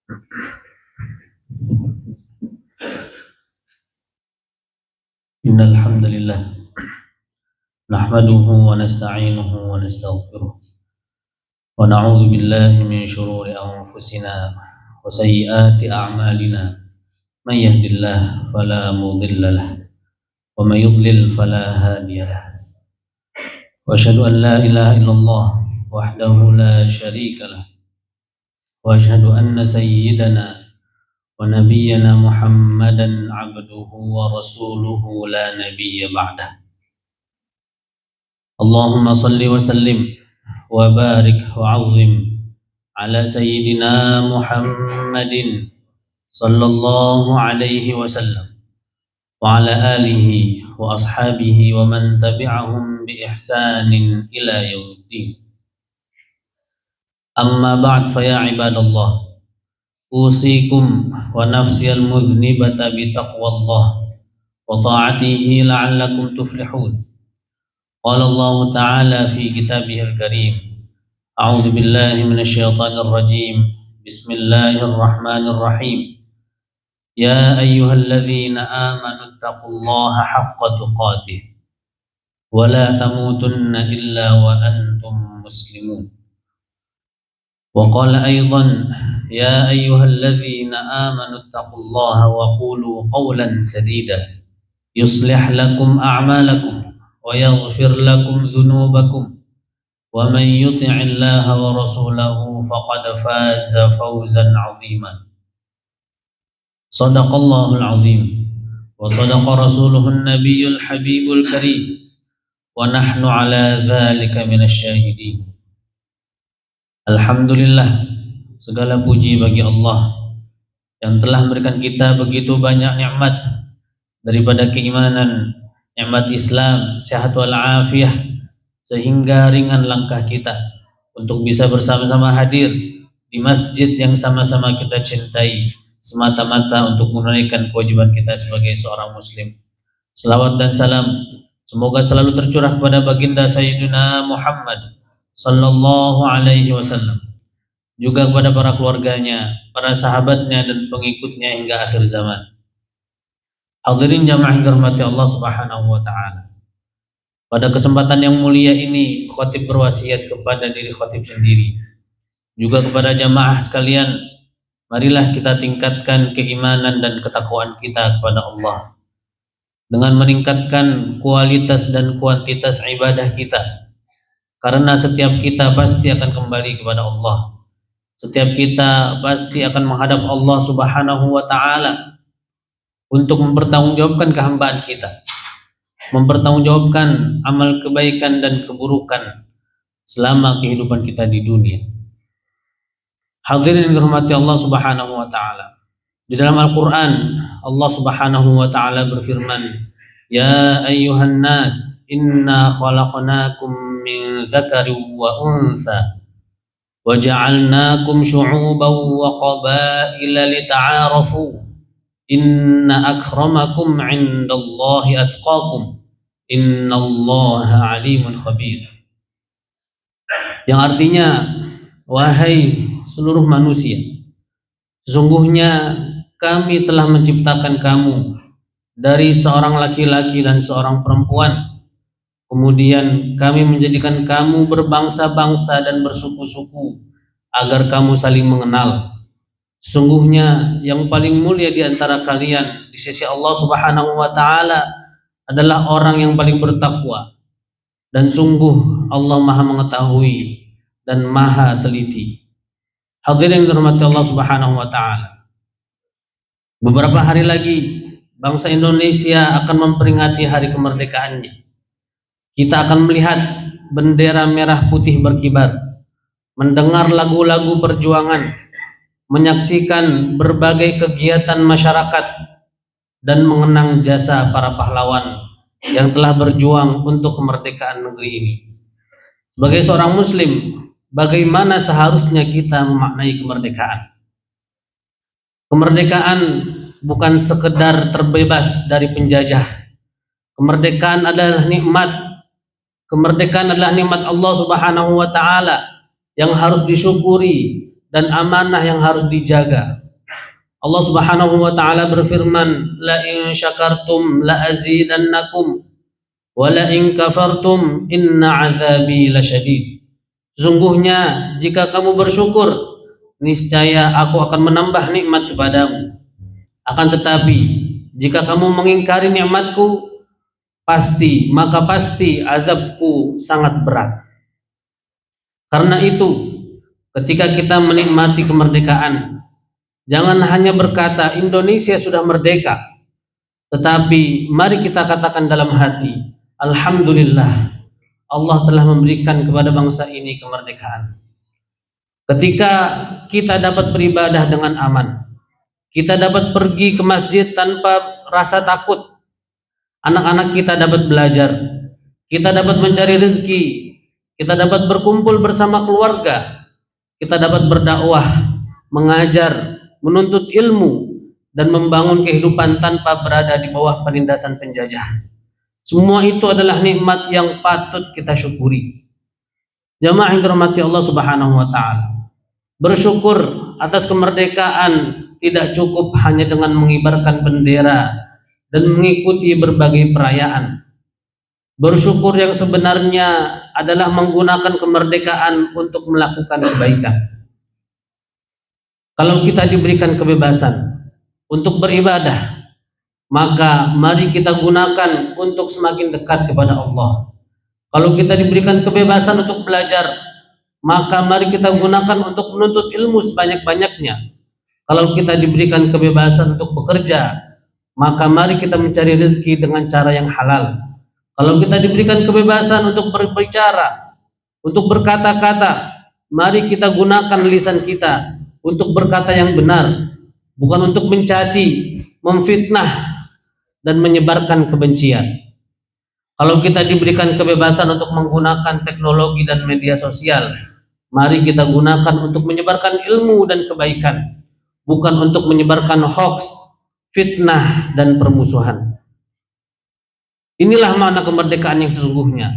إن الحمد لله نحمده ونستعينه ونستغفره ونعوذ بالله من شرور أنفسنا وسيئات أعمالنا. من يهد الله فلا مضل له ومن يضلل فلا هادي له. وأشهد أن لا إله إلا الله وحده لا شريك له وأشهد أن سيدنا ونبينا محمدا عبده ورسوله لا نبي بعده. اللهم صل وسلم وبارك وعظم على سيدنا محمد صلى الله عليه وسلم وعلى آله وأصحابه ومن تبعهم بإحسان إلى يوم الدين. أما بعد فيا عباد الله، أوصيكم ونفسي المذنبة بتقوى الله وطاعته لعلكم تفلحون. قال الله تعالى في كتابه الكريم: أعوذ بالله من الشيطان الرجيم، بسم الله الرحمن الرحيم. يا أيها الذين آمنوا اتقوا الله حق تقاته ولا تموتن إلا وأنتم مسلمون. وقال أيضا: يا أيها الذين آمنوا اتقوا الله وقولوا قولا سديدا يصلح لكم أعمالكم ويغفر لكم ذنوبكم ومن يطع الله ورسوله فقد فاز فوزا عظيما. صدق الله العظيم وصدق رسوله النبي الحبيب الكريم ونحن على ذلك من الشاهدين. Alhamdulillah, segala puji bagi Allah yang telah memberikan kita begitu banyak nikmat, daripada keimanan, nikmat Islam, sehat wal afiyah, sehingga ringan langkah kita untuk bisa bersama-sama hadir di masjid yang sama-sama kita cintai, semata-mata untuk menunaikan kewajiban kita sebagai seorang muslim. Selawat dan salam semoga selalu tercurah kepada baginda Sayyidina Muhammad sallallahu alaihi wasallam, juga kepada para keluarganya, para sahabatnya dan pengikutnya hingga akhir zaman. Hadirin jamaah yang dirahmati Allah Subhanahu wa taala. Pada kesempatan yang mulia ini, khatib berwasiat kepada diri khatib sendiri, juga kepada jamaah sekalian, marilah kita tingkatkan keimanan dan ketakwaan kita kepada Allah dengan meningkatkan kualitas dan kuantitas ibadah kita. Karena setiap kita pasti akan kembali kepada Allah. Setiap kita pasti akan menghadap Allah Subhanahu wa taala untuk mempertanggungjawabkan kehambaan kita, mempertanggungjawabkan amal kebaikan dan keburukan selama kehidupan kita di dunia. Hadirin yang dirahmati Allah Subhanahu wa taala. Di dalam Al-Qur'an Allah Subhanahu wa taala berfirman, "Ya ayyuhan nas, inna khalaqnakum min dzakarin wa unsa wa ja'alnakum syu'uban wa qabaila lita'arafu. Inna akramakum 'indallahi atqakum. Innallaha 'alimun khabir." Yang artinya, wahai seluruh manusia, sesungguhnya kami telah menciptakan kamu dari seorang laki-laki dan seorang perempuan. Kemudian kami menjadikan kamu berbangsa-bangsa dan bersuku-suku agar kamu saling mengenal. Sesungguhnya yang paling mulia di antara kalian di sisi Allah Subhanahu wa taala adalah orang yang paling bertakwa. Dan sungguh Allah Maha mengetahui dan Maha teliti. Hadirin yang dirahmati Allah Subhanahu wa taala. Beberapa hari lagi bangsa Indonesia akan memperingati hari kemerdekaannya. Kita akan melihat bendera merah putih berkibar, mendengar lagu-lagu perjuangan, menyaksikan berbagai kegiatan masyarakat, dan mengenang jasa para pahlawan yang telah berjuang untuk kemerdekaan negeri ini. Sebagai seorang muslim, bagaimana seharusnya kita memaknai kemerdekaan? Kemerdekaan bukan sekedar terbebas dari penjajah. Kemerdekaan adalah nikmat. Kemerdekaan adalah nikmat Allah Subhanahu wa taala yang harus disyukuri dan amanah yang harus dijaga. Allah Subhanahu wa taala berfirman, "La in syakartum la azidannakum wa la in kafartum inna 'adzabi lasyadid." Sesungguhnya jika kamu bersyukur, niscaya aku akan menambah nikmat kepadamu. Akan tetapi jika kamu mengingkari nikmatku, pasti azabku sangat berat. Karena itu, ketika kita menikmati kemerdekaan, jangan hanya berkata Indonesia sudah merdeka, tetapi mari kita katakan dalam hati, alhamdulillah, Allah telah memberikan kepada bangsa ini kemerdekaan. Ketika kita dapat beribadah dengan aman, kita dapat pergi ke masjid tanpa rasa takut, anak-anak kita dapat belajar, kita dapat mencari rezeki, kita dapat berkumpul bersama keluarga, kita dapat berdakwah, mengajar, menuntut ilmu, dan membangun kehidupan tanpa berada di bawah penindasan penjajah. Semua itu adalah nikmat yang patut kita syukuri. Jamaah yang dirahmati Allah Subhanahu wa taala, bersyukur atas kemerdekaan tidak cukup hanya dengan mengibarkan bendera dan mengikuti berbagai perayaan. Bersyukur yang sebenarnya adalah menggunakan kemerdekaan untuk melakukan kebaikan. Kalau kita diberikan kebebasan untuk beribadah, maka mari kita gunakan untuk semakin dekat kepada Allah. Kalau kita diberikan kebebasan untuk belajar, maka mari kita gunakan untuk menuntut ilmu sebanyak-banyaknya. Kalau kita diberikan kebebasan untuk bekerja, maka mari kita mencari rezeki dengan cara yang halal. Kalau kita diberikan kebebasan untuk berbicara, untuk berkata-kata, mari kita gunakan lisan kita untuk berkata yang benar, bukan untuk mencaci, memfitnah, dan menyebarkan kebencian. Kalau kita diberikan kebebasan untuk menggunakan teknologi dan media sosial, mari kita gunakan untuk menyebarkan ilmu dan kebaikan, bukan untuk menyebarkan hoax, fitnah, dan permusuhan. Inilah makna kemerdekaan yang sesungguhnya.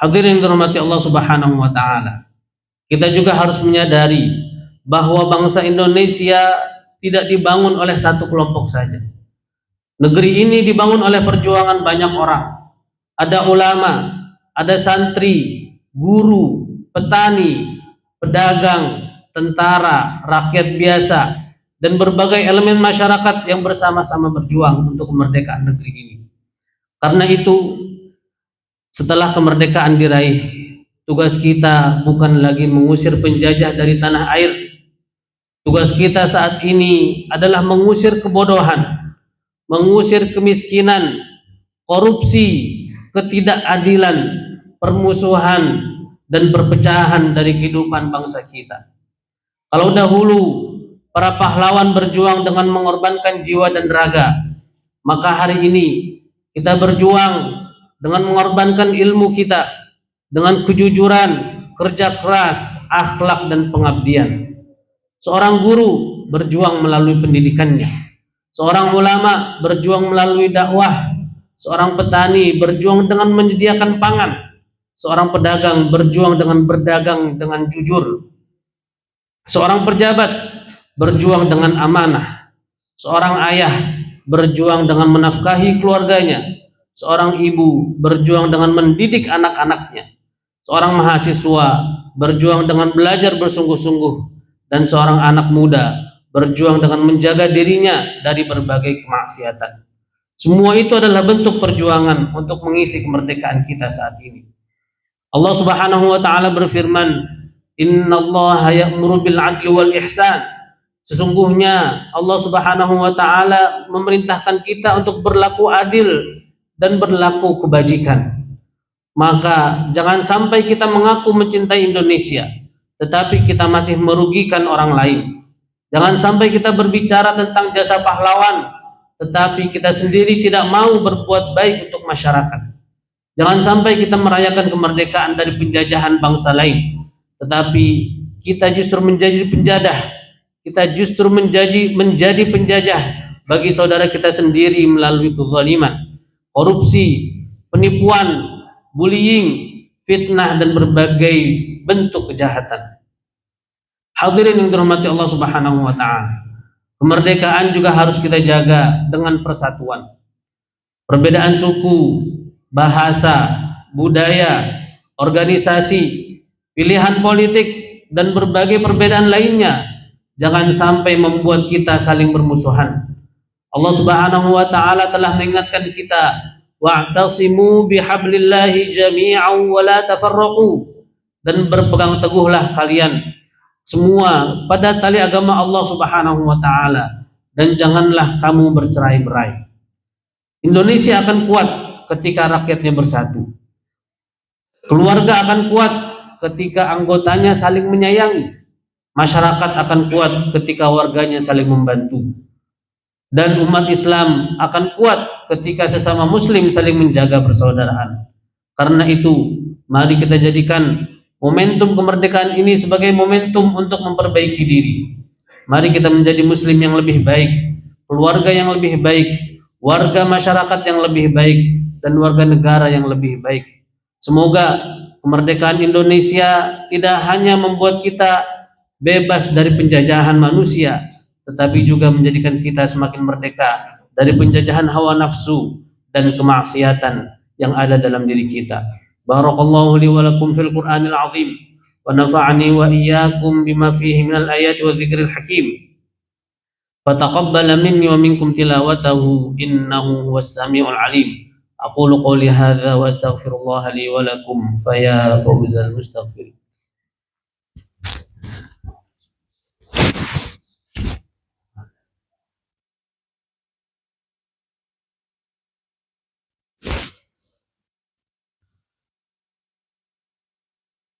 Hadirin dirahmati Allah Subhanahu wa taala. Kita juga harus menyadari bahwa bangsa Indonesia tidak dibangun oleh satu kelompok saja. Negeri ini dibangun oleh perjuangan banyak orang. Ada ulama, ada santri, guru, petani, pedagang, tentara, rakyat biasa, dan berbagai elemen masyarakat yang bersama-sama berjuang untuk kemerdekaan negeri ini. Karena itu, setelah kemerdekaan diraih, tugas kita bukan lagi mengusir penjajah dari tanah air. Tugas kita saat ini adalah mengusir kebodohan, mengusir kemiskinan, korupsi, ketidakadilan, permusuhan, dan perpecahan dari kehidupan bangsa kita. Kalau dahulu para pahlawan berjuang dengan mengorbankan jiwa dan raga, maka hari ini kita berjuang dengan mengorbankan ilmu kita, dengan kejujuran, kerja keras, akhlak, dan pengabdian. Seorang guru berjuang melalui pendidikannya, seorang ulama berjuang melalui dakwah, seorang petani berjuang dengan menyediakan pangan, seorang pedagang berjuang dengan berdagang dengan jujur, seorang pejabat berjuang dengan amanah, seorang ayah berjuang dengan menafkahi keluarganya, seorang ibu berjuang dengan mendidik anak-anaknya, seorang mahasiswa berjuang dengan belajar bersungguh-sungguh, dan seorang anak muda berjuang dengan menjaga dirinya dari berbagai kemaksiatan. Semua itu adalah bentuk perjuangan untuk mengisi kemerdekaan kita saat ini. Allah Subhanahu wa taala berfirman, "Innallaha ya'muru bil 'adli wal ihsan." Sesungguhnya Allah Subhanahu wa taala memerintahkan kita untuk berlaku adil dan berlaku kebajikan. Maka jangan sampai kita mengaku mencintai Indonesia, tetapi kita masih merugikan orang lain. Jangan sampai kita berbicara tentang jasa pahlawan, tetapi kita sendiri tidak mau berbuat baik untuk masyarakat. Jangan sampai kita merayakan kemerdekaan dari penjajahan bangsa lain, tetapi kita justru menjadi penjadah. Kita justru menjadi penjajah bagi saudara kita sendiri melalui kezaliman, korupsi, penipuan, bullying, fitnah, dan berbagai bentuk kejahatan. Hadirin yang dirahmati Allah Subhanahu wa taala. Kemerdekaan juga harus kita jaga dengan persatuan. Perbedaan suku, bahasa, budaya, organisasi, pilihan politik, dan berbagai perbedaan lainnya jangan sampai membuat kita saling bermusuhan. Allah Subhanahu wa taala telah mengingatkan kita, wa'tasimu bihablillahi jami'an wa la tafarraqu, dan berpegang teguhlah kalian semua pada tali agama Allah Subhanahu wa taala dan janganlah kamu bercerai-berai. Indonesia akan kuat ketika rakyatnya bersatu. Keluarga akan kuat ketika anggotanya saling menyayangi. Masyarakat akan kuat ketika warganya saling membantu. Dan umat Islam akan kuat ketika sesama muslim saling menjaga persaudaraan. Karena itu, mari kita jadikan momentum kemerdekaan ini sebagai momentum untuk memperbaiki diri. Mari kita menjadi muslim yang lebih baik, keluarga yang lebih baik, warga masyarakat yang lebih baik, dan warga negara yang lebih baik. Semoga kemerdekaan Indonesia tidak hanya membuat kita bebas dari penjajahan manusia, tetapi juga menjadikan kita semakin merdeka dari penjajahan hawa nafsu dan kemaksiatan yang ada dalam diri kita. Barakallahu li wa lakum fil Qur'anil azim wa nafa'ani wa iyyakum bima fihi minal ayati wa dzikril hakim. Fataqabbal minni wa minkum tilawatahu innahu huwas samiul alim. Aqulu qawli hadza wa astaghfirullah li wa lakum faya fawzal mustaghfir.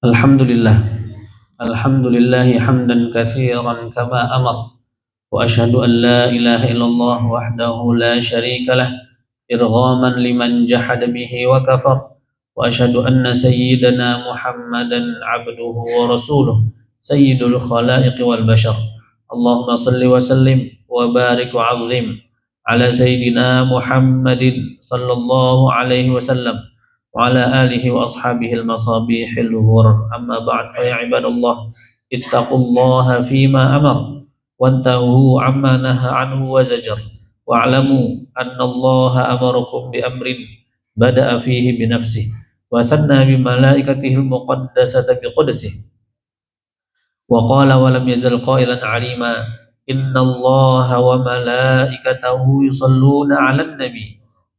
Alhamdulillah. Alhamdulillahi hamdan katsiran kama amar. وأشهد أن لا إله إلا الله وحده لا شريك له إرغاما لمن جحد به وكفر وأشهد أن سيدنا محمدا عبده ورسوله سيد الخلائق والبشر اللهم صل وسلم وبارك وعظم على سيدنا محمد صلى الله عليه وسلم وعلى آله وأصحابه المصابيح الغر أما بعد فيا عباد الله اتقوا الله فيما أمر وانتهوا عما نهى عنه وزجر واعلموا أن الله أمركم بأمر بدأ فيه بنفسه وثنى بملائكته المقدسة بقدسه وقال ولم يزل قائلا عليما إن الله وملائكته يصلون على النبي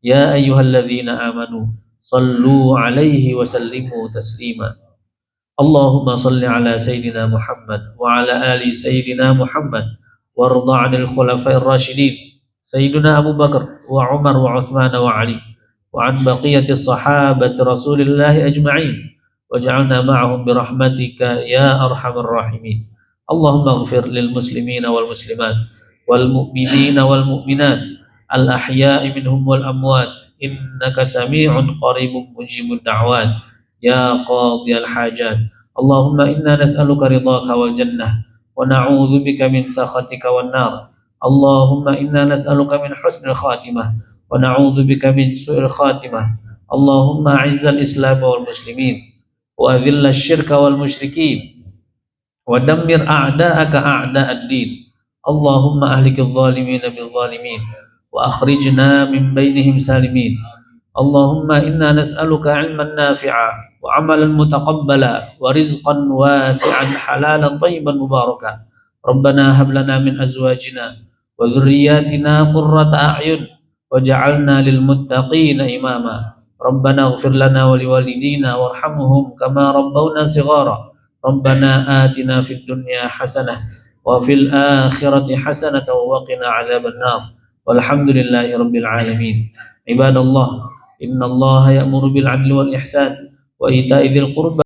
يا أيها الذين آمنوا صلوا عليه وسلموا تسليما اللهم صل على سيدنا محمد وعلى آل سيدنا محمد وارض عن الخلفاء الراشدين سيدنا أبو بكر وعمر وعثمان وعلي وعن بقية الصحابة رسول الله أجمعين واجعلنا معهم برحمتك يا أرحم الراحمين اللهم اغفر للمسلمين والمسلمات والمؤمنين والمؤمنات الأحياء منهم والأموات إنك سميع قريب مجيب الدعوات يا قاضي الحاجات اللهم إنا نسألك رضاك والجنة ونعوذ بك من سخطك والنار اللهم إنا نسألك من حسن الخاتمة ونعوذ بك من سوء الخاتمة اللهم أعز الإسلام والمسلمين وأذل الشرك والمشركين ودمر أعداءك أعداء الدين اللهم أهلك الظالمين بالظالمين وأخرجنا من بينهم سالمين اللهم إنا نسألك علما نافعا وعملا متقبلا ورزقا واسعا حلالا طيبا مباركا ربنا هب لنا من أزواجنا وذرياتنا قرة أعين وجعلنا للمتقين إماما ربنا اغفر لنا ولوالدينا وارحمهم كما ربونا صغارا ربنا آتنا في الدنيا حسنة وفي الآخرة حسنة وقنا عذاب النار والحمد لله رب العالمين عباد الله إن الله يأمر بالعدل والإحسان وإيتاء ذي القربى